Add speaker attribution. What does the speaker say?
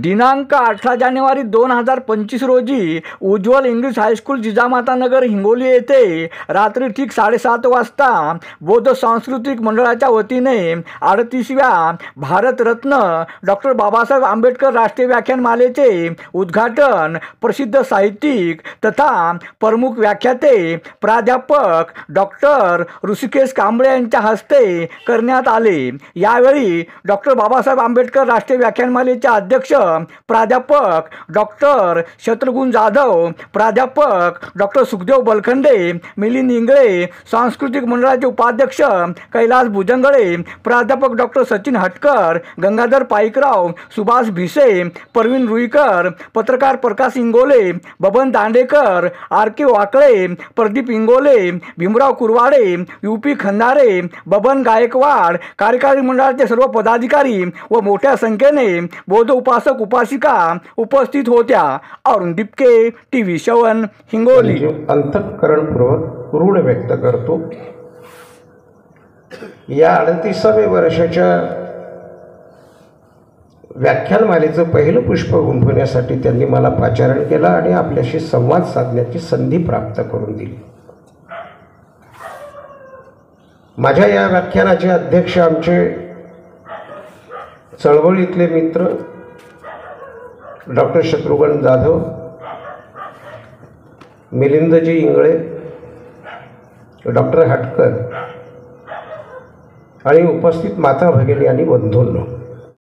Speaker 1: दिनांक 18 जानेवारी 2025 रोजी उज्ज्वल English high school जिजामातानगर Hingoli येथे रात्री ठीक 7:30 वाजता बौद्ध सांस्कृतिक मंडळाच्या वतीने 38व्या भारतरत्न डॉक्टर बाबासाहेब आंबेडकर राष्ट्रीय व्याख्यानमालेचे उद्घाटन प्रसिद्ध साहित्यिक तथा प्रमुख व्याख्याते प्राध्यापक डॉक्टर ऋषिकेश कांबळे यांच्या हस्ते करण्यात आले। यावेळी डॉक्टर बाबासाहेब आंबेडकर राष्ट्रीय व्याख्यानमालेचे अध्यक्ष प्राध्यापक डॉक्टर शत्रुघ्न जाधव, प्राध्यापक डॉक्टर सुखदेव बलखंडे, मिलिंद इंगळे, सांस्कृतिक मंडळाचे उपाध्यक्ष कैलास भुजंगळे, प्राध्यापक डॉक्टर सचिन हटकर, गंगाधर पाईकराव, सुभाष भिसे, प्रवीण रुईकर, पत्रकार प्रकाश इंगोले, बबन दांडेकर, आर.के. वाकळे, प्रदीप इंगोले, भीमराव कुरवाडे, यूपी खंदारे, बबन गायकवाड, कार्यकारी मंडळाचे सर्व पदाधिकारी व मोठ्या संख्येने बौद्ध उपासक उपासिका उपस्थित होत्या। अरुण दिपके, टीव्ही 7 हिंगोली।
Speaker 2: अंतःकरणपूर्वक ऋण व्यक्त करतो। या 38व्या वर्षाच्या व्याख्यानमालेचं पहिलं पुष्प गुंफवण्यासाठी त्यांनी मला पाचारण केलं आणि आपल्याशी संवाद साधण्याची संधी प्राप्त करून दिली। माझ्या या व्याख्यानाचे अध्यक्ष आमचे चळवळीतले मित्र डॉक्टर शत्रुघ्न जाधव, मिलिंदजी इंगळे, डॉक्टर हटकर आणि उपस्थित माता भगिनी आणि बंधूंनो,